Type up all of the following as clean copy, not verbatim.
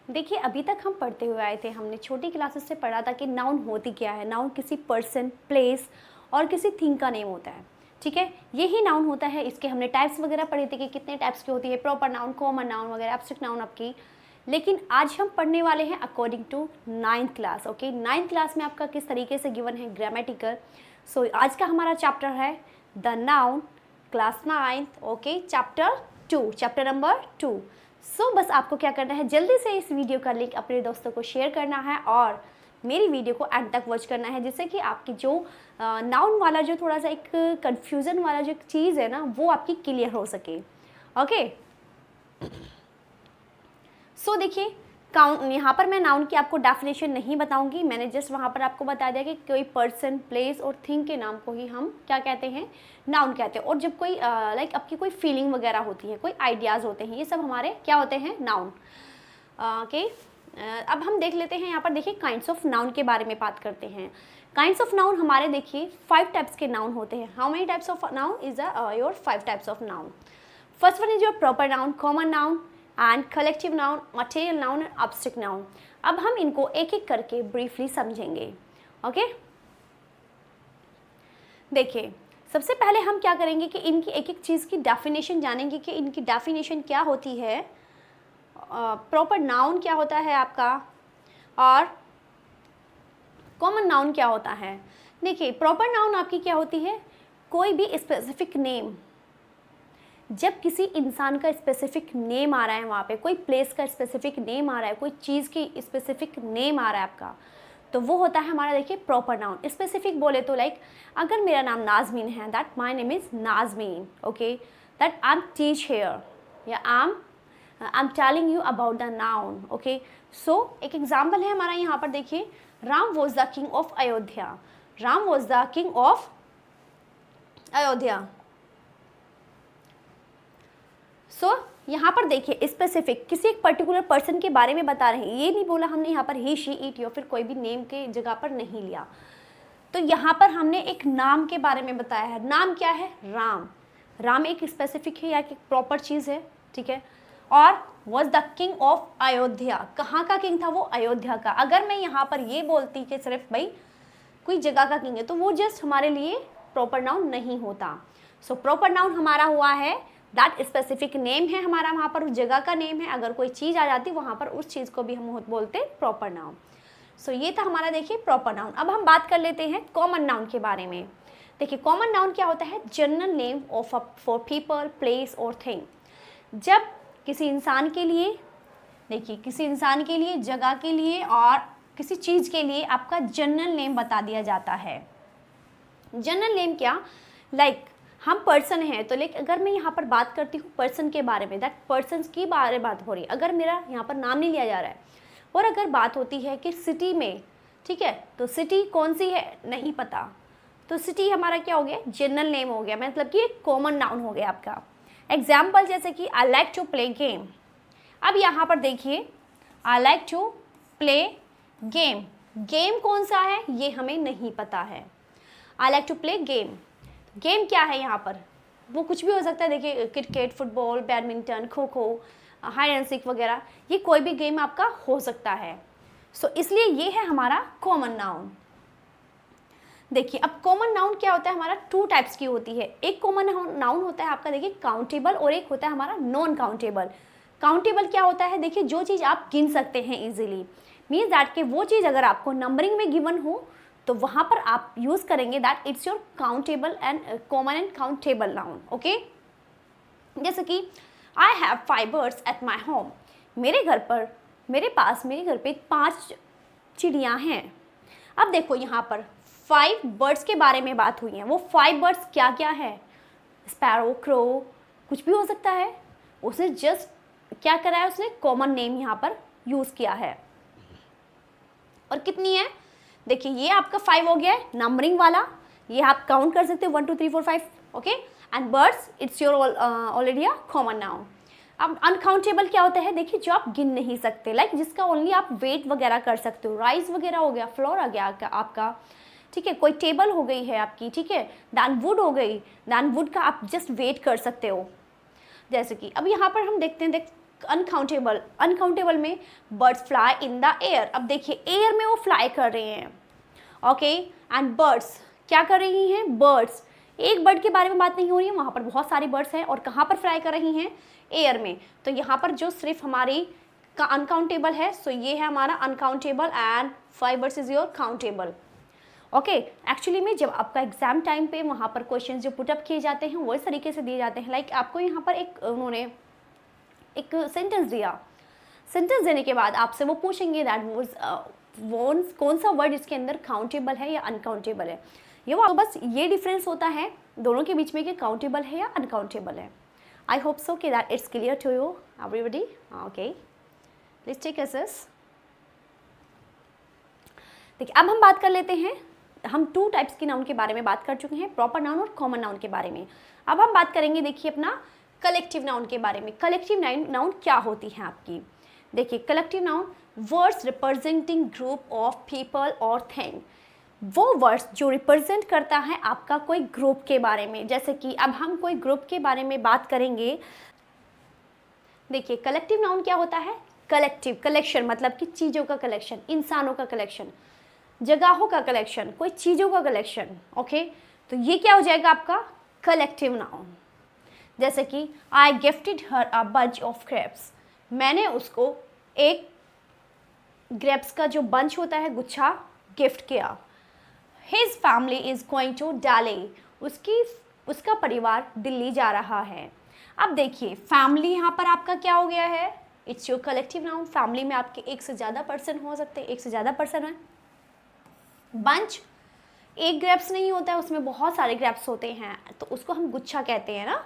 देखिए अभी तक हम पढ़ते हुए आए थे, हमने छोटी क्लासेस से पढ़ा था कि नाउन होती क्या है। नाउन किसी पर्सन, प्लेस और किसी थिंग का नेम होता है, ठीक है। यही नाउन होता है। इसके हमने टाइप्स वगैरह पढ़े थे कि कितने टाइप्स की होती है, प्रॉपर नाउन, कॉमन नाउन वगैरह, एब्स्ट्रैक्ट नाउन आपकी। लेकिन आज हम पढ़ने वाले हैं according to 9th class. Okay, 9th class में आपका किस तरीके से गिवन है ग्रामेटिकल। सो आज का हमारा चैप्टर है the noun, class 9th। Okay, chapter number 2। सो बस आपको क्या करना है, जल्दी से इस वीडियो का लिंक अपने दोस्तों को शेयर करना है और मेरी वीडियो को एंड तक वॉच करना है, जिससे कि आपकी जो नाउन वाला जो थोड़ा सा एक कंफ्यूजन वाला जो चीज़ है ना, वो आपकी क्लियर हो सके। ओके, सो देखिए काउंट, यहाँ पर मैं नाउन की आपको डेफिनेशन नहीं बताऊंगी। मैंने जस्ट वहाँ पर आपको बता दिया कि कोई पर्सन, प्लेस और थिंग के नाम को ही हम क्या कहते हैं, नाउन कहते हैं। और जब कोई लाइक आपकी कोई फीलिंग वगैरह होती है, कोई आइडियाज़ होते हैं, ये सब हमारे क्या होते हैं, नाउन। ओके, अब हम देख लेते हैं यहाँ पर। देखिए काइंड्स ऑफ नाउन के बारे में बात करते हैं। काइंड्स ऑफ नाउन हमारे देखिए 5 टाइप्स के नाउन होते हैं। How many types of noun is your 5 types of noun. First one is your proper noun, common noun and collective noun, material noun and abstract noun. अब हम इनको एक एक करके ब्रीफली समझेंगे। ओके, देखिए सबसे पहले हम क्या करेंगे कि इनकी एक एक चीज़ की डेफिनेशन जानेंगे कि इनकी डेफिनेशन क्या होती है, प्रॉपर नाउन क्या होता है आपका और कॉमन नाउन क्या होता है। देखिए प्रॉपर नाउन आपकी क्या होती है, कोई भी स्पेसिफिक नेम, जब किसी इंसान का स्पेसिफिक नेम आ रहा है, वहाँ पे कोई प्लेस का स्पेसिफिक नेम आ रहा है, कोई चीज़ की स्पेसिफिक नेम आ रहा है आपका, तो वो होता है हमारा देखिए प्रॉपर नाउन। स्पेसिफिक बोले तो लाइक अगर मेरा नाम नाजमीन है, that my name is Nazmeen. Okay, that I am teach here या I am telling you about the noun. Okay, so एक एग्जाम्पल है हमारा यहाँ पर। देखिए Ram was the king of Ayodhya. Ram was the king of Ayodhya. So यहाँ पर देखिए स्पेसिफिक किसी एक पर्टिकुलर पर्सन के बारे में बता रहे हैं। ये नहीं बोला हमने यहाँ पर ही, शी, इट या फिर कोई भी नेम के जगह पर नहीं लिया। तो यहाँ पर हमने एक नाम के बारे में बताया है। नाम क्या है, राम। राम एक स्पेसिफिक है या एक प्रॉपर चीज़ है, ठीक है। और was the king of Ayodhya, कहाँ का किंग था वो, अयोध्या का। अगर मैं यहाँ पर ये बोलती कि सिर्फ भाई कोई जगह का किंग है, तो वो जस्ट हमारे लिए प्रॉपर नाउन नहीं होता। सो प्रॉपर नाउन हमारा हुआ है दैट स्पेसिफिक नेम है हमारा, वहाँ पर उस जगह का नेम है। अगर कोई चीज़ आ जाती वहाँ पर उस चीज़ को भी हम बोलते प्रॉपर नाउन। सो ये था हमारा देखिए प्रॉपर नाउन। अब हम बात कर लेते हैं कॉमन नाउन के बारे में। देखिए कॉमन नाउन क्या होता है, general name of for people, place और थिंग। जब किसी इंसान के लिए, देखिए किसी इंसान के लिए, जगह के लिए और किसी चीज़ के लिए आपका जनरल नेम बता दिया जाता है। जनरल नेम क्या, लाइक हम पर्सन हैं तो लाइक अगर मैं यहाँ पर बात करती हूँ पर्सन के बारे में, दैट पर्सन की बारे में बात हो रही है, अगर मेरा यहाँ पर नाम नहीं लिया जा रहा है। और अगर बात होती है कि सिटी में, ठीक है, तो सिटी कौन सी है नहीं पता, तो सिटी हमारा क्या हो गया, जनरल नेम हो गया, मतलब कि एक कॉमन नाउन हो गया आपका। एग्जाम्पल जैसे कि I like to play game. अब यहाँ पर देखिए I like to play game, game कौन सा है ये हमें नहीं पता है। I like to play game, game क्या है यहाँ पर, वो कुछ भी हो सकता है। देखिए cricket, football, badminton, kho kho, hide and seek वगैरह, ये कोई भी गेम आपका हो सकता है। सो इसलिए ये है हमारा कॉमन नाउन। देखिए अब कॉमन नाउन क्या होता है, हमारा 2 टाइप्स की होती है। एक कॉमन नाउन होता है आपका देखिए काउंटेबल, और एक होता है हमारा नॉन काउंटेबल। काउंटेबल क्या होता है, देखिए जो चीज़ आप गिन सकते हैं इजीली, मीन्स दैट कि वो चीज़ अगर आपको नंबरिंग में गिवन हो तो वहाँ पर आप यूज़ करेंगे that it's your countable and common and countable noun. Okay, जैसे कि I have 5 birds at my home. मेरे घर पे 5 चिड़ियाँ हैं। अब देखो यहाँ पर 5 बर्ड्स के बारे में बात हुई है। वो 5 बर्ड्स क्या क्या है, स्पैरो, क्रो, कुछ भी हो सकता है। उसने जस्ट क्या करा है, उसने कॉमन नेम यहाँ पर यूज़ किया है। और कितनी है, देखिए ये आपका 5 हो गया है नंबरिंग वाला, ये आप काउंट कर सकते हो 1 2 3 4 5। Okay, and birds it's your already a common noun. अब अनकाउंटेबल क्या होता है, देखिए जो आप गिन नहीं सकते, लाइक जिसका ओनली आप वेट वगैरह कर सकते हो। राइस वगैरह हो गया, फ्लोर आ गया आपका, ठीक है, कोई टेबल हो गई है आपकी, ठीक है, दैन वुड हो गई, दैन वुड का आप जस्ट वेट कर सकते हो। जैसे कि अब यहाँ पर हम देखते हैं, अनकाउंटेबल, अनकाउंटेबल में birds fly in the air. अब देखिए एयर में वो फ्लाई कर रहे हैं, ओके, एंड बर्ड्स क्या कर रही हैं, बर्ड्स, एक बर्ड के बारे में बात नहीं हो रही है, वहाँ पर बहुत सारी बर्ड्स हैं और कहाँ पर फ्लाई कर रही हैं, एयर में। तो यहाँ पर जो सिर्फ हमारी का अनकाउंटेबल है, सो ये है हमारा uncountable and 5 birds is your countable. Okay, actually में जब आपका एग्जाम टाइम पे वहाँ पर क्वेश्चन जो पुटअप किए जाते हैं वो इस तरीके से दिए जाते हैं, लाइक आपको यहाँ पर एक उन्होंने एक सेंटेंस दिया, सेंटेंस देने के बाद आपसे वो पूछेंगे दैट कौन सा वर्ड इसके अंदर काउंटेबल है या अनकाउंटेबल है। ये वो, तो बस ये डिफरेंस होता है दोनों के बीच में कि काउंटेबल है या अनकाउंटेबल है। आई होप सो कि that it's clear to you everybody. Okay, please take this. देखिए अब हम बात कर लेते हैं, हम 2 टाइप्स की नाउन के बारे में बात कर चुके हैं, प्रॉपर नाउन और कॉमन नाउन के बारे में। अब हम बात करेंगे देखिए अपना कलेक्टिव नाउन के बारे में। कलेक्टिव नाउन क्या होती है आपकी, देखिए collective noun words representing group of people और थिंग, वो वर्ड्स जो रिप्रेजेंट करता है आपका कोई ग्रुप के बारे में। जैसे कि अब हम कोई ग्रुप के बारे में बात करेंगे, देखिए कलेक्टिव नाउन क्या होता है, कलेक्टिव, कलेक्शन मतलब कि चीज़ों का कलेक्शन, इंसानों का कलेक्शन, जगहों का कलेक्शन, कोई चीज़ों का कलेक्शन। ओके, तो ये क्या हो जाएगा आपका कलेक्टिव नाउन। जैसे कि आई gifted her a bunch of grapes, मैंने उसको एक ग्रेप्स का जो बंच होता है गुच्छा गिफ्ट किया। His family is going to Delhi, उसका परिवार दिल्ली जा रहा है। अब देखिए फैमिली यहाँ पर आपका क्या हो गया है, it's your collective noun. Family में आपके एक से ज़्यादा पर्सन हो सकते हैं, एक से ज़्यादा पर्सन है। बंच एक ग्रेप्स नहीं होता है, उसमें बहुत सारे ग्रेप्स होते हैं, तो उसको हम गुच्छा कहते हैं ना।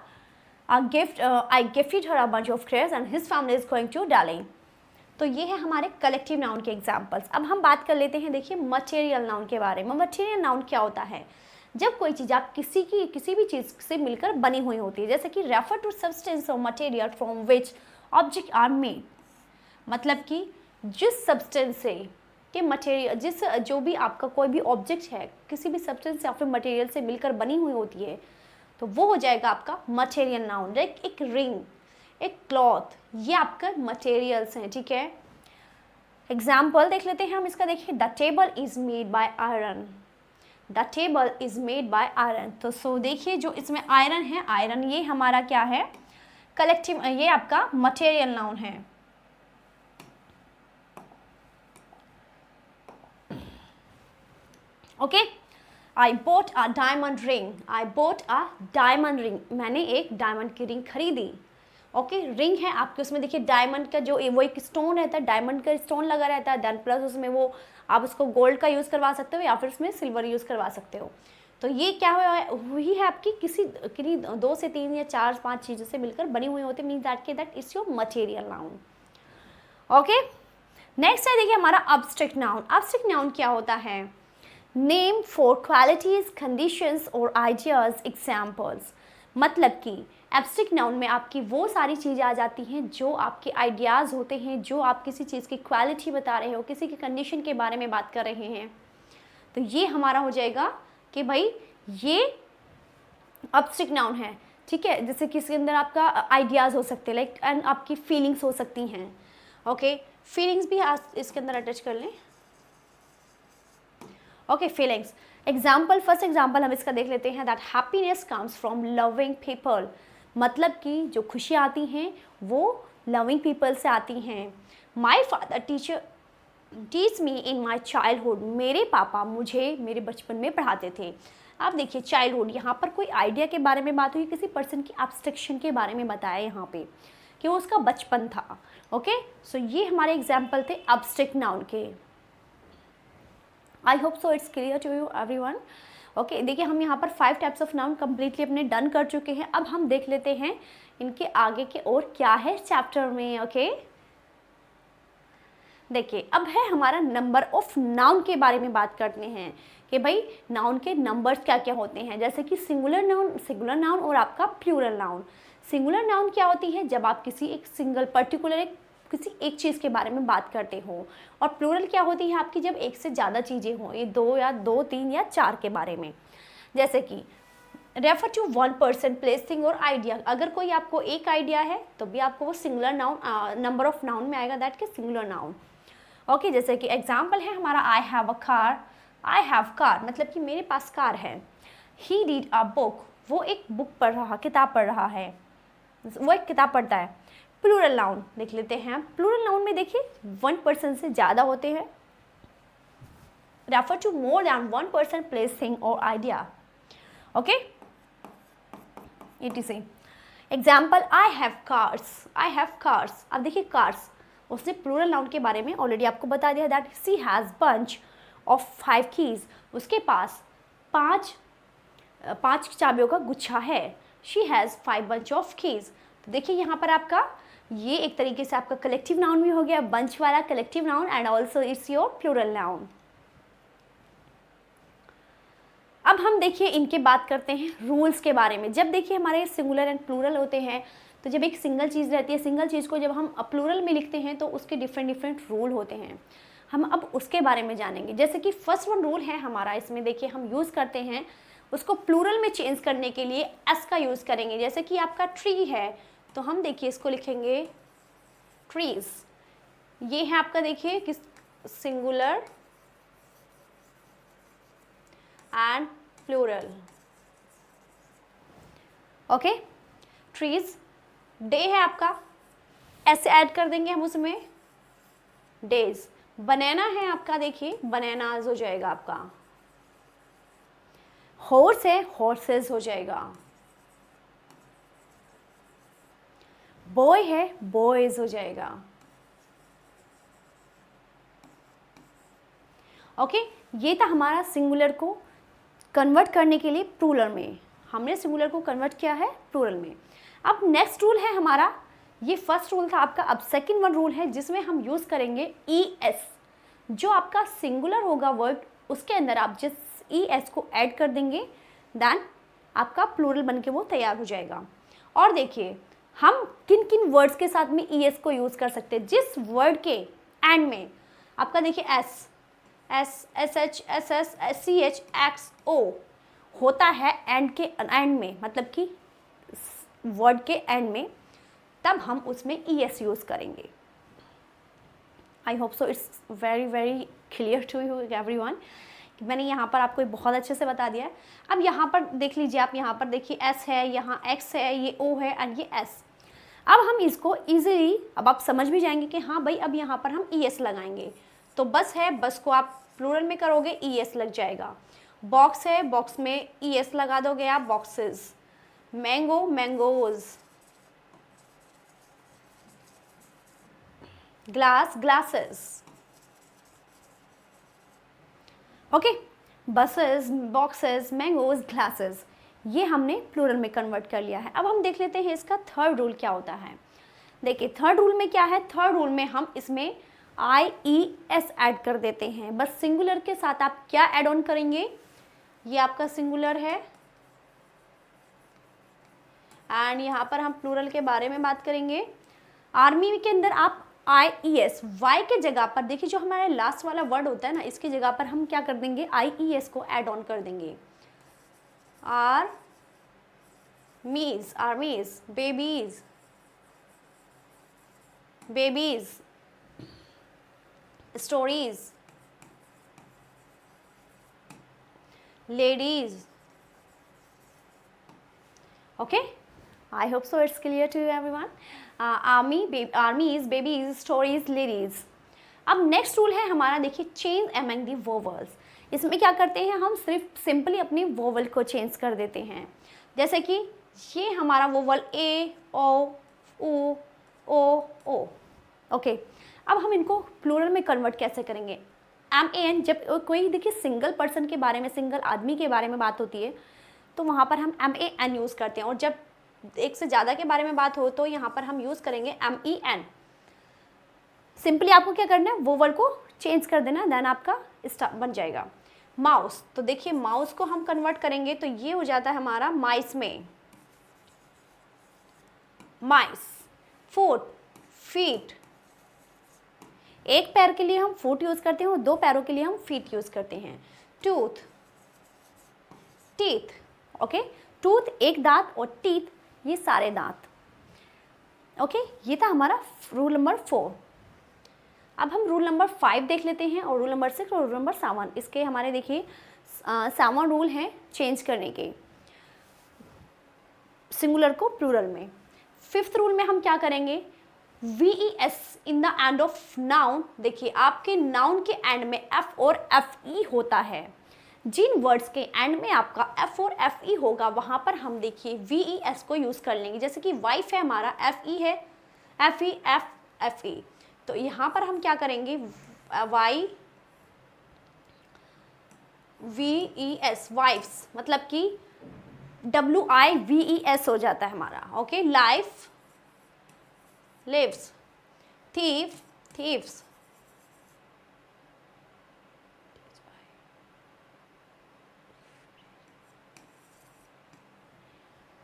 I gifted her a bunch of grapes and his family is going to Delhi. तो ये है हमारे कलेक्टिव नाउन के एग्जाम्पल्स। अब हम बात कर लेते हैं देखिए मटेरियल नाउन के बारे में। मटेरियल नाउन क्या होता है, जब कोई चीज़ आप किसी भी चीज़ से मिलकर बनी हुई होती है। जैसे कि रेफर टू सब्सटेंस और material from which object are made, मतलब कि जिस सब्सटेंस से कि मटेरियल, जो भी आपका कोई भी ऑब्जेक्ट है किसी भी सब्सटेंस या फिर मटेरियल से मिलकर बनी हुई होती है, तो वो हो जाएगा आपका मटेरियल नाउन। लाइक एक रिंग, एक क्लॉथ, ये आपका मटेरियल्स हैं, ठीक है। एग्जाम्पल देख लेते हैं हम इसका। देखिए the table is made by iron, the table is made by iron. तो सो देखिए जो इसमें आयरन है, आयरन ये हमारा क्या है, कलेक्टिव, ये आपका मटेरियल नाउन है। Okay, I boat a diamond ring, I boat a diamond ring, मैंने एक डायमंड की रिंग खरीदी। ओके, रिंग है आपके, उसमें देखिए डायमंड का जो वो एक स्टोन रहता है, डायमंड का स्टोन लगा रहता है, देन प्लस उसमें वो आप उसको गोल्ड का यूज़ करवा सकते हो या फिर उसमें सिल्वर यूज़ करवा सकते हो। तो ये क्या हुई है आपकी किसी 2 से 3 या 4-5 चीज़ों से मिलकर बनी हुई होती है, means that is your material noun. Okay, next है देखिए हमारा अब्स्ट्रैक्ट नाउन। अब्स्ट्रैक्ट नाउन क्या होता है, नेम फॉर क्वालिटीज, कंडीशंस और आइडियाज, एग्जाम्पल्स, मतलब कि एब्स्ट्रैक्ट नाउन में आपकी वो सारी चीज़ें आ जाती हैं जो आपके आइडियाज़ होते हैं, जो आप किसी चीज़ की क्वालिटी बता रहे हो, किसी की कंडीशन के बारे में बात कर रहे हैं, तो ये हमारा हो जाएगा कि भाई ये एब्स्ट्रैक्ट नाउन है, ठीक है। जैसे कि इसके अंदर आपका आइडियाज़ हो सकते हैं, लाइक एंड आपकी फीलिंग्स हो सकती हैं। ओके, फीलिंग्स भी इसके अंदर अटैच कर लें। Okay, feelings, example, first example हम इसका देख लेते हैं, that happiness comes from loving people, मतलब कि जो खुशी आती हैं वो लविंग पीपल से आती हैं। My father teach me in my childhood, मेरे पापा मुझे मेरे बचपन में पढ़ाते थे। आप देखिए चाइल्डहुड, यहाँ पर कोई आइडिया के बारे में बात हुई, किसी पर्सन की एब्स्ट्रैक्शन के बारे में बताया यहाँ पे कि वो उसका बचपन था। ओके, सो ये हमारे एग्जाम्पल थे एब्स्ट्रैक्ट नाउन के। I hope so it's clear to you everyone. Okay, देखिए हम यहाँ पर 5 टाइप्स ऑफ नाउन कम्प्लीटली अपने डन कर चुके हैं। अब हम देख लेते हैं इनके आगे के और क्या है चैप्टर में। ओके, देखिए अब है हमारा नंबर ऑफ नाउन के बारे में बात करते हैं कि भाई नाउन के नंबर्स क्या क्या होते हैं। जैसे कि सिंगुलर नाउन और आपका प्लूरल नाउन। सिंगुलर नाउन क्या होती है, जब आप किसी एक सिंगल पर्टिकुलर किसी एक चीज़ के बारे में बात करते हो, और प्लूरल क्या होती है आपकी, जब एक से ज़्यादा चीज़ें हों, ये 2 या 2, 3 या 4 के बारे में। जैसे कि refer to one person place thing और आइडिया। अगर कोई आपको एक आइडिया है तो भी आपको वो singular noun number of noun में आएगा, दैट के सिंगुलर नाउन। ओके, जैसे कि एग्जाम्पल है हमारा I have a car, I have car मतलब कि मेरे पास कार है। ही रीड अ बुक, वो एक बुक पढ़ रहा, किताब पढ़ रहा है, वो एक किताब पढ़ता है। प्लूरल नाउन देख लेते हैं। प्लूरल नाउन में देखिए वन पर्सन से ज़्यादा होते हैं। Refer to more than one person place thing और idea. Okay, etc. Example I have cars, I have cars. अब देखिए कार्स, उसने प्लूरल नाउन के बारे में ऑलरेडी आपको बता दिया, that she has bunch of 5 keys, उसके पास पाँच चाबियों का गुच्छा है। She has 5 bunch of keys. तो देखिए यहाँ पर आपका ये एक तरीके से आपका कलेक्टिव नाउन भी हो गया, बंच वाला collective noun, and also it's your plural noun. अब हम देखिए इनके बात करते हैं रूल्स के बारे में। जब देखिए हमारे सिंगुलर एंड प्लूरल होते हैं, तो जब एक सिंगल चीज़ रहती है, सिंगल चीज़ को जब हम प्लूरल में लिखते हैं तो उसके डिफरेंट रूल होते हैं। हम अब उसके बारे में जानेंगे। जैसे कि फर्स्ट वन रूल है हमारा, इसमें देखिए हम यूज़ करते हैं उसको प्लूरल में चेंज करने के लिए एस का यूज़ करेंगे। जैसे कि आपका ट्री है तो हम देखिए इसको लिखेंगे ट्रीज। ये है आपका देखिए किस singular and plural. Okay, trees. Day है आपका, ऐसे ऐड कर देंगे हम उसमें डेज। बनाना है आपका, देखिए बनानाज हो जाएगा आपका। हॉर्स है, हॉर्सेस हो जाएगा। बॉय है, बॉयज हो जाएगा। ओके, ये था हमारा सिंगुलर को कन्वर्ट करने के लिए प्लूरल में। हमने सिंगुलर को कन्वर्ट किया है प्लूरल में। अब नेक्स्ट रूल है हमारा, ये फर्स्ट रूल था आपका। अब सेकंड वन रूल है जिसमें हम यूज़ करेंगे ES। जो आपका सिंगुलर होगा वर्ड, उसके अंदर आप जिस ES को ऐड कर देंगे, देन आपका प्लूरल बन के वो तैयार हो जाएगा। और देखिए हम किन किन वर्ड्स के साथ में ES को यूज़ कर सकते हैं। जिस वर्ड के एंड में आपका देखिए S, SH, SS, CH, X, O होता है एंड के एंड में, मतलब कि वर्ड के एंड में, तब हम उसमें ES यूज़ करेंगे। I hope so it's very clear to you everyone. मैंने यहाँ पर आपको बहुत अच्छे से बता दिया है। अब यहाँ पर देख लीजिए आप, यहाँ पर देखिए S है, यहाँ X है, ये O है एंड ये S। अब हम इसको ईजिली, अब आप समझ भी जाएंगे कि हाँ भाई अब यहाँ पर हम ES लगाएंगे। तो बस है, बस को आप प्लूरल में करोगे ES लग जाएगा। बॉक्स है, बॉक्स में ES लगा दोगे आप, boxes. Mango, mangoes. Glass, glasses. Okay, buses, boxes, mangoes, glasses, ये हमने प्लूरल में कन्वर्ट कर लिया है। अब हम देख लेते हैं इसका थर्ड रूल क्या होता है। देखिए थर्ड रूल में क्या है, थर्ड रूल में हम इसमें IES ऐड कर देते हैं। बस सिंगुलर के साथ आप क्या ऐड ऑन करेंगे, ये आपका सिंगुलर है एंड यहाँ पर हम प्लूरल के बारे में बात करेंगे। आर्मी के अंदर आप IES, Y के जगह पर देखिए जो हमारे लास्ट वाला वर्ड होता है ना, इसकी जगह पर हम क्या कर देंगे, IES को ऐड ऑन कर देंगे। Armies, armies, babies, babies, stories, ladies. Okay, I hope so it's clear to everyone. Armies, babies, stories, ladies. अब नेक्स्ट रूल है हमारा, देखिए चेंज अमंग दी वोवल्स। इसमें क्या करते हैं हम, सिर्फ सिंपली अपनी वोवल को चेंज कर देते हैं। जैसे कि ये हमारा vowel A, O, U, O, O। Okay, अब हम इनको प्लूरल में कन्वर्ट कैसे करेंगे। MAN, जब कोई देखिए सिंगल पर्सन के बारे में, सिंगल आदमी के बारे में बात होती है तो वहाँ पर हम MAN यूज़ करते हैं, और जब एक से ज़्यादा के बारे में बात हो तो यहाँ पर हम यूज़ करेंगे MEN। सिंपली आपको क्या करना है, वोवल को चेंज कर देना, देन आपका स्टार बन जाएगा। माउस, तो देखिए माउस को हम कन्वर्ट करेंगे तो ये हो जाता है हमारा माइस में, माइस। फुट, फीट, एक पैर के लिए हम फुट यूज़ करते हैं और दो पैरों के लिए हम फीट यूज़ करते हैं। Tooth, teeth. ओके, टूथ एक दांत और टीथ ये सारे दांत। ओके, ये था हमारा रूल नंबर 4। अब हम रूल नंबर 5 देख लेते हैं और रूल नंबर 6 और रूल नंबर 7। इसके हमारे देखिए 7 रूल हैं चेंज करने के सिंगुलर को प्लूरल में। 5th रूल में हम क्या करेंगे, VES in the end of noun. देखिए आपके नाउन के एंड में F और FE होता है। जिन वर्ड्स के एंड में आपका F और FE होगा वहाँ पर हम देखिए VES को यूज़ कर लेंगे। जैसे कि वाइफ है हमारा FE है, FE। तो यहाँ पर हम क्या करेंगे, VES वाइफ्स, मतलब कि WIVES हो जाता है हमारा। Okay, life lives, thief thieves,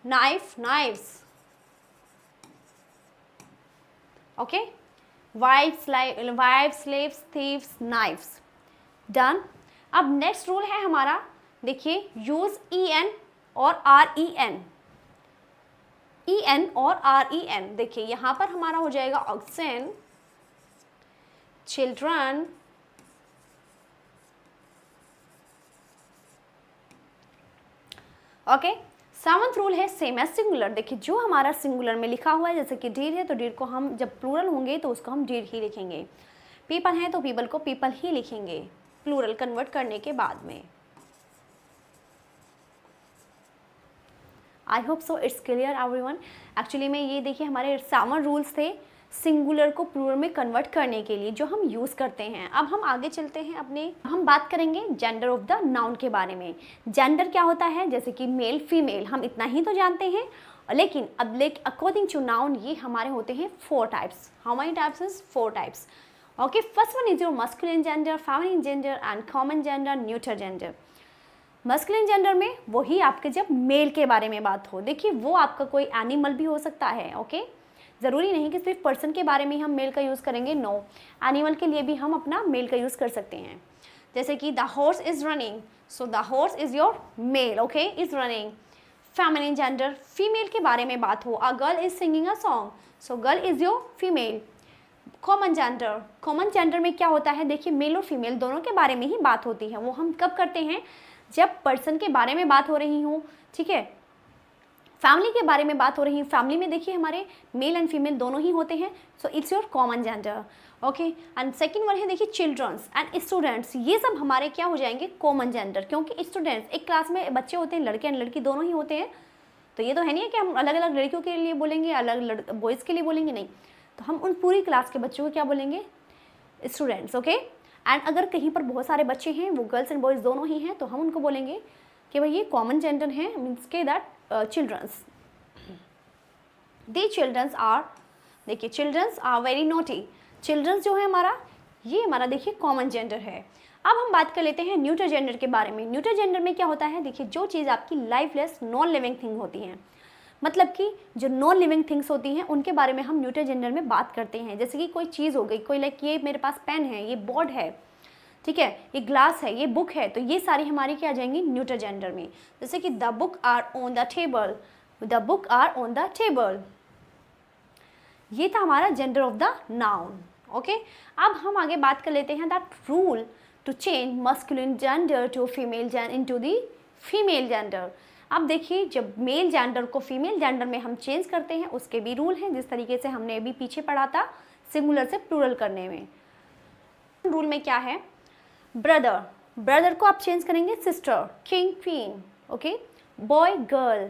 knife knives. Okay, wifes slaves thieves knifes. Done. अब नेक्स्ट रूल है हमारा, देखिए यूज EN और REN। EN और REN देखिए यहाँ पर हमारा हो जाएगा oxen, children, okay. 7th rule है सेम एज सिंगुलर। देखिए जो हमारा सिंगुलर में लिखा हुआ है, जैसे कि डीर है तो डीर को हम जब प्लूरल होंगे तो उसको हम डीर ही लिखेंगे। पीपल है तो पीपल को पीपल ही लिखेंगे प्लूरल कन्वर्ट करने के बाद में। आई hope so it's clear everyone. Actually में ये देखिए हमारे 7 रूल्स थे सिंगुलर को प्लूरल में कन्वर्ट करने के लिए जो हम यूज़ करते हैं। अब हम आगे चलते हैं हम बात करेंगे जेंडर ऑफ द नाउन के बारे में। जेंडर क्या होता है, जैसे कि मेल फीमेल हम इतना ही तो जानते हैं, लेकिन अब अकॉर्डिंग टू नाउन ये हमारे होते हैं 4 types. How many types is 4 types. Okay, first one is your masculine gender, feminine gender and common gender, neutral gender. Masculine gender में वही आपके जब मेल के बारे में बात हो, देखिए वो आपका कोई एनिमल भी हो सकता है। ओके, ज़रूरी नहीं कि सिर्फ पर्सन के बारे में हम मेल का यूज़ करेंगे, नो, एनिमल के लिए भी हम अपना मेल का यूज़ कर सकते हैं। जैसे कि the horse is running, so the horse is your male, okay, is running. Feminine gender, female के बारे में बात हो, a girl is singing a song, so girl is your female. Common gender, common gender में क्या होता है, देखिए मेल और फीमेल दोनों के बारे में ही बात होती है। वो हम कब करते हैं, जब पर्सन के बारे में बात हो रही हो, ठीक है। फैमिली के बारे में बात हो रही है, फैमिली में देखिए हमारे मेल एंड फीमेल दोनों ही होते हैं, so it's your common gender. Okay, and second one है देखिए चिल्ड्रंस एंड स्टूडेंट्स, ये सब हमारे क्या हो जाएंगे, कॉमन जेंडर, क्योंकि स्टूडेंट्स एक क्लास में बच्चे होते हैं, लड़के एंड लड़की दोनों ही होते हैं। तो ये तो है नहीं है कि हम अलग अलग लड़कियों के लिए बोलेंगे, अलग बॉयज़ के लिए बोलेंगे, नहीं, तो हम उन पूरी क्लास के बच्चों को क्या बोलेंगे, स्टूडेंट्स। ओके, एंड अगर कहीं पर बहुत सारे बच्चे हैं, वो गर्ल्स एंड बॉयज़ दोनों ही हैं, तो हम उनको बोलेंगे कि भाई ये कॉमन जेंडर है, मीन्स के that childrens. The childrens are, देखिए childrens are very naughty, childrens जो है हमारा, ये हमारा देखिए कॉमन जेंडर है। अब हम बात कर लेते हैं न्यूट्रल जेंडर के बारे में। न्यूट्रल जेंडर में क्या होता है, देखिए जो चीज़ आपकी लाइफलेस नॉन लिविंग थिंग होती हैं, मतलब कि जो नॉन लिविंग थिंग्स होती हैं उनके बारे में हम न्यूट्रल जेंडर में बात करते हैं। जैसे कि कोई चीज़ हो गई, कोई लाइक ये मेरे पास पेन है, ये बोर्ड है, ठीक है, ये ग्लास है, ये बुक है, तो ये सारी हमारी क्या आ जाएंगी न्यूट्रल जेंडर में। जैसे कि the book are on the table, the book are on the table, ये था हमारा gender of the noun. Okay, अब हम आगे बात कर लेते हैं that rule to change masculine gender to female gender into the female gender. अब देखिए जब मेल जेंडर को फीमेल जेंडर में हम चेंज करते हैं उसके भी रूल हैं, जिस तरीके से हमने अभी पीछे पढ़ा था सिंगुलर से प्लूरल करने में। रूल में क्या है, ब्रदर, ब्रदर को आप चेंज करेंगे sister, king queen, okay, boy girl.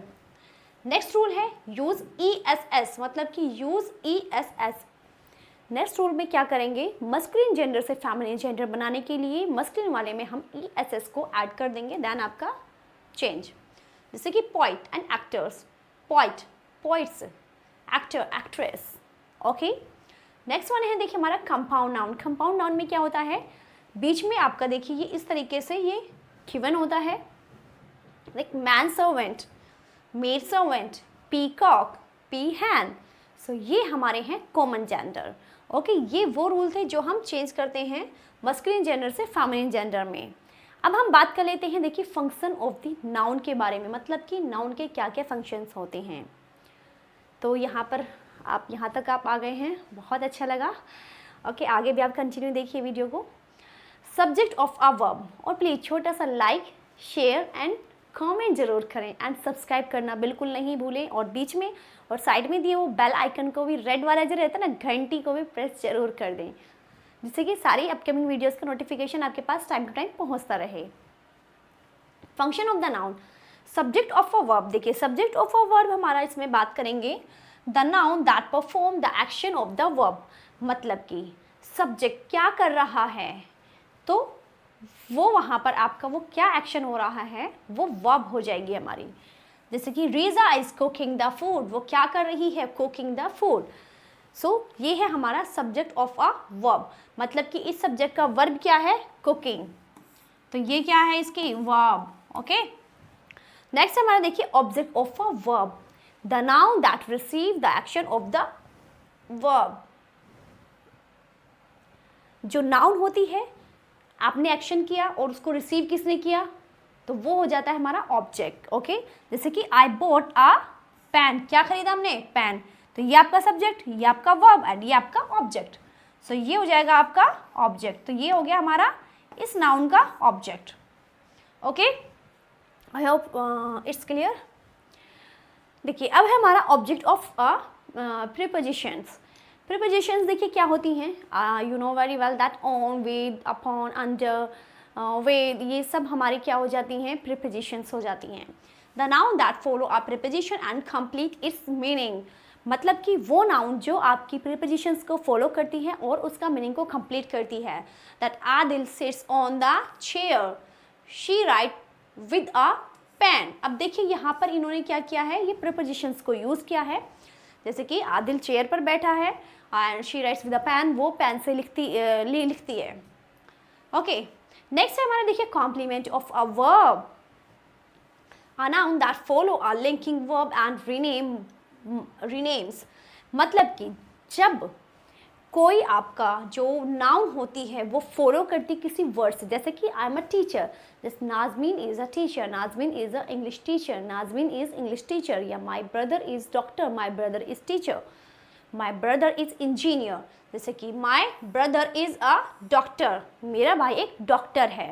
Next rule है यूज ESS, मतलब कि यूज ESS। नेक्स्ट रूल में क्या करेंगे, मस्कुलिन जेंडर से फेमिनिन जेंडर बनाने के लिए मस्कुलिन वाले में हम ESS को ऐड कर देंगे, देन आपका चेंज। जैसे कि poet and actors, poet poets, actor actress. Okay, next one है देखिए हमारा कंपाउंड नाउन। कंपाउंड नाउन में क्या होता है, बीच में आपका देखिए ये इस तरीके से ये गिवन होता है, like man servant, maid servant, peacock, peahen, so ये हमारे हैं कॉमन जेंडर। ओके, ये वो रूल थे जो हम चेंज करते हैं मस्कुलिन जेंडर से फेमिनिन जेंडर में। अब हम बात कर लेते हैं देखिए फंक्शन ऑफ द नाउन के बारे में, मतलब कि नाउन के क्या क्या फंक्शंस होते हैं। तो यहाँ पर आप यहाँ तक आप आ गए हैं, बहुत अच्छा लगा। ओके, आगे भी आप कंटिन्यू देखिए वीडियो को। सब्जेक्ट ऑफ अ वर्ब, और प्लीज़ छोटा सा लाइक, शेयर एंड कमेंट जरूर करें, एंड सब्सक्राइब करना बिल्कुल नहीं भूलें, और बीच में और साइड में दिए वो बेल आइकन को भी, रेड वाला जो रहता है ना घंटी को भी प्रेस जरूर कर दें, जिससे कि सारी अपकमिंग वीडियोस का नोटिफिकेशन आपके पास टाइम टू टाइम पहुंचता रहे। Function of the noun, subject of a verb, देखिए सब्जेक्ट ऑफ अ वर्ब हमारा इसमें बात करेंगे the noun that perform the action of the verb, मतलब कि सब्जेक्ट क्या कर रहा है, तो वो वहाँ पर आपका वो क्या एक्शन हो रहा है वो वर्ब हो जाएगी हमारी। जैसे कि Riza is cooking the food, वो क्या कर रही है, कुकिंग द फूड। सो ये है हमारा सब्जेक्ट ऑफ अ वर्ब, मतलब कि इस सब्जेक्ट का वर्ब क्या है, कुकिंग, तो ये क्या है इसकी वर्ब। ओके, नेक्स्ट हमारा देखिए object of a verb, the noun that receive the action of the verb. जो नाउन होती है, आपने एक्शन किया और उसको रिसीव किसने किया, तो वो हो जाता है हमारा ऑब्जेक्ट। ओके, जैसे कि आई बॉट अ पेन, क्या खरीदा हमने, पेन, तो ये आपका सब्जेक्ट, ये आपका वर्ब एंड ये आपका ऑब्जेक्ट। सो ये हो जाएगा आपका ऑब्जेक्ट, तो ये हो गया हमारा इस नाउन का object. Okay, I hope it's clear. देखिए अब है हमारा ऑब्जेक्ट ऑफ प्रीपोजिशंस। प्रीपोजिशंस देखिए क्या होती हैं, you know very well that on, with, upon, under, with, ये सब हमारी क्या हो जाती हैं, प्रीपोजिशंस हो जाती हैं। The noun that follow a preposition and complete it's meaning, मतलब कि वो नाउन जो आपकी प्रीपोजिशंस को फॉलो करती है और उसका मीनिंग को कंप्लीट करती है। That Adil sits on the chair, she write with a pen. अब देखिए यहाँ पर इन्होंने क्या किया है, ये प्रीपोजिशंस को यूज़ किया है। जैसे कि आदिल चेयर पर बैठा है and she writes with a pen, वो पेन से लिखती है। ओके, नेक्स्ट है हमारा देखिए complement of a verb, a noun that follow a linking verb and renames, मतलब कि जब कोई आपका जो नाउन होती है वो फॉलो करती किसी वर्ड से, जैसे कि आई एम अ टीचर, जैसे Nazmeen is a teacher, Nazmeen is a English teacher, Nazmeen is English teacher, या my brother is doctor, my brother is teacher, my brother is engineer, जैसे कि my brother is a doctor, मेरा भाई एक doctor है।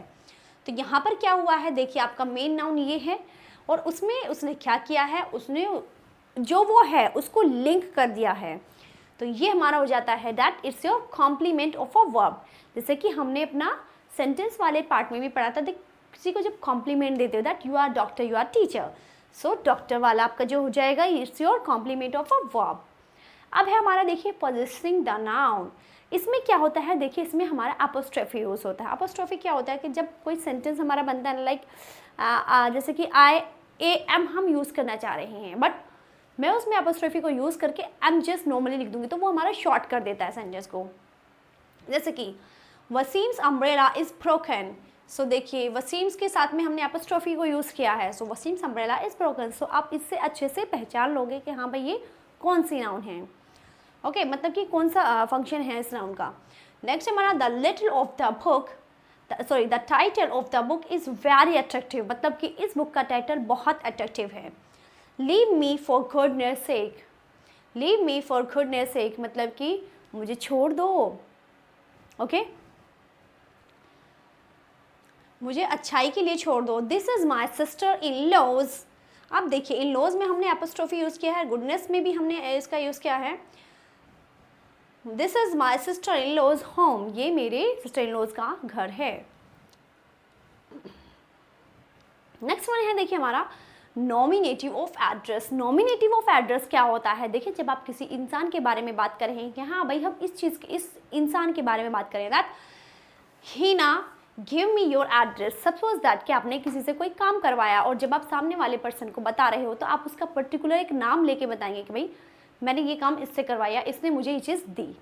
तो यहाँ पर क्या हुआ है, देखिए आपका मेन नाउन ये है और उसमें उसने क्या किया है, उसने जो वो है उसको लिंक कर दिया है, तो ये हमारा हो जाता है that it's your complement of a verb. जैसे कि हमने अपना सेंटेंस वाले पार्ट में भी पढ़ा था, किसी को जब कॉम्प्लीमेंट देते हो that you are doctor, you are teacher, so doctor वाला आपका जो हो जाएगा it's your complement of a verb. अब है हमारा देखिए पोजेसिंग द नाउन, इसमें क्या होता है, देखिए इसमें हमारा अपोस्ट्रोफी यूज़ होता है। अपोस्ट्रोफी क्या होता है कि जब कोई सेंटेंस हमारा बनता है लाइक जैसे कि आई ए एम हम यूज़ करना चाह रहे हैं, बट मैं उसमें अपोस्ट्रोफी को यूज़ करके एम जस्ट नॉर्मली लिख दूंगी, तो वो हमारा शॉर्ट कर देता है सेंटेंस को। जैसे कि वसीम्स अम्ब्रेला इज़ ब्रोकन, सो देखिए वसीम्स के साथ में हमने अपोस्ट्रोफी को यूज़ किया है, सो वसीम्स अम्ब्रेला इज़ ब्रोकन, सो आप इससे अच्छे से पहचान लोगे कि हाँ भाई ये कौन सी नाउन है। ओके, मतलब कि कौन सा फंक्शन है इस नाउन का। नेक्स्ट हमारा the little of the book, sorry the title of the book is very attractive, मतलब कि इस बुक का टाइटल बहुत अट्रैक्टिव है। Leave me for goodness sake, leave me for goodness sake, मतलब कि मुझे छोड़ दो। ओके, मुझे अच्छाई के लिए छोड़ दो। This is my sister in laws, अब देखिए इन लॉज में हमने एपोस्ट्रोफी यूज़ किया है, गुडनेस में भी हमने इसका यूज़ किया है। This is my sister in laws home, ये मेरे सिस्टर इन लॉज का घर है। नेक्स्ट वन है देखिए हमारा nominative of address. Nominative of address क्या होता है, देखिए जब आप किसी इंसान के बारे में बात कर रहे हैं कि हाँ भाई हम इस इंसान के बारे में बात करें, that Heena give me your address, suppose that कि आपने किसी से कोई काम करवाया और जब आप सामने वाले पर्सन को बता रहे हो तो आप उसका पर्टिकुलर एक नाम लेके बताएंगे कि भाई मैंने ये काम इससे करवाया, इसने मुझे ये चीज़ दी।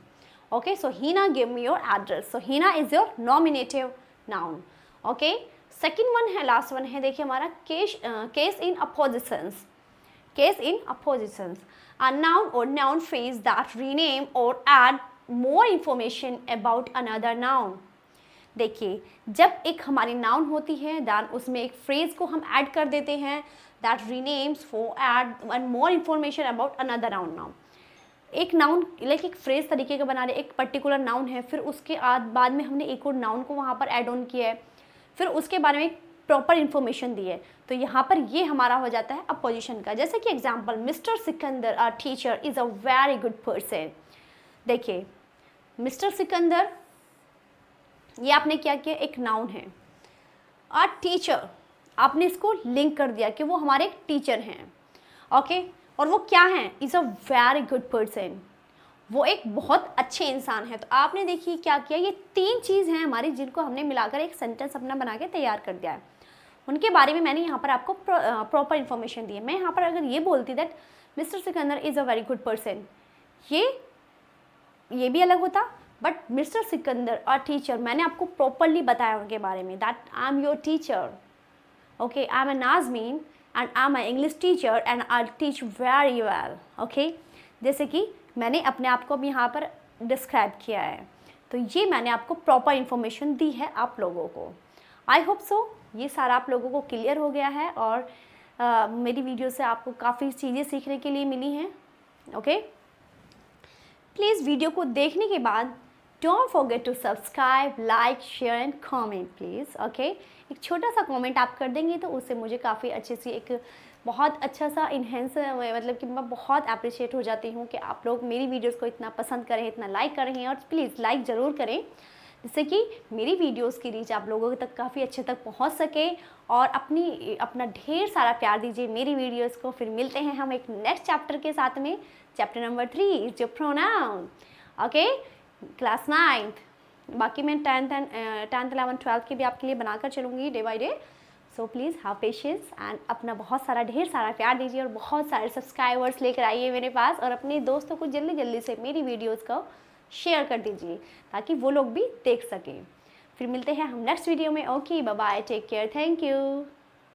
Okay, so Heena give me your address, so Heena is your nominative noun. Okay, second one है, लास्ट वन है देखिए हमारा case in appositions. Case in appositions, a noun और नाउन फ्रेज दैट रीनेम और add more information about another noun। देखिए, जब एक हमारी नाउन होती है दैन उसमें एक फ्रेज को हम ऐड कर देते हैं that renames for add one more information about another noun. एक नाउन लाइक एक फ्रेज तरीके का बना रहे, एक पर्टिकुलर नाउन है, फिर उसके बाद में हमने एक और नाउन को वहाँ पर ऐड ऑन किया है, फिर उसके बारे में प्रॉपर इन्फॉर्मेशन दी है, तो यहाँ पर ये हमारा हो जाता है अपोजिशन का। जैसे कि example, mister Sikandar our teacher is a very good person. देखिए, मिस्टर सिकंदर, ये आपने क्या किया, एक नाउन है। आवर टीचर, आपने इसको लिंक कर दिया कि वो हमारे एक टीचर हैं, ओके, और वो क्या हैं, is a very good person, वो एक बहुत अच्छे इंसान है। तो आपने देखिए क्या किया, ये 3 चीज़ हैं हमारी जिनको हमने मिलाकर एक सेंटेंस अपना बना के तैयार कर दिया है। उनके बारे में मैंने यहाँ पर आपको प्रॉपर इन्फॉर्मेशन दी है। मैं यहाँ पर अगर ये बोलती that mister Sikandar is a very good person, ये भी अलग होता, बट मिस्टर सिकंदर और टीचर मैंने आपको प्रॉपरली बताया उनके बारे में that I am your teacher, okay, I am an Nazmeen and I am an English teacher and I teach very well, okay. जैसे कि मैंने अपने आप को अब यहाँ पर डिस्क्राइब किया है, तो ये मैंने आपको प्रॉपर इन्फॉर्मेशन दी है आप लोगों को। आई होप सो ये सारा आप लोगों को क्लियर हो गया है और मेरी वीडियो से आपको काफ़ी चीज़ें सीखने के लिए मिली हैं, ओके। प्लीज़ वीडियो को देखने के बाद don't forget to subscribe, like, share and comment please, okay. एक छोटा सा कमेंट आप कर देंगे तो उससे मुझे काफ़ी अच्छी सी एक बहुत अच्छा सा इन्हेंस, मतलब कि मैं बहुत अप्रिशिएट हो जाती हूँ कि आप लोग मेरी वीडियोस को इतना पसंद करें, इतना लाइक कर रहे हैं, और प्लीज़ लाइक ज़रूर करें जिससे कि मेरी वीडियोस की रीच आप लोगों तक काफ़ी अच्छे तक पहुँच सके, और अपना ढेर सारा प्यार दीजिए मेरी वीडियोस को। फिर मिलते हैं हम एक नेक्स्ट चैप्टर के साथ में, chapter number 3 is your pronoun, okay, class 9th। बाकी मैं 10th 11th 12th की भी आपके लिए बनाकर चलूँगी day by day. So please have patience and अपना बहुत सारा ढेर सारा प्यार दीजिए और बहुत सारे सब्सक्राइबर्स लेकर आइए मेरे पास, और अपने दोस्तों को जल्दी जल्दी से मेरी वीडियोस को शेयर कर दीजिए ताकि वो लोग भी देख सकें। फिर मिलते हैं हम नेक्स्ट वीडियो में। Okay, bye bye, take care, thank you.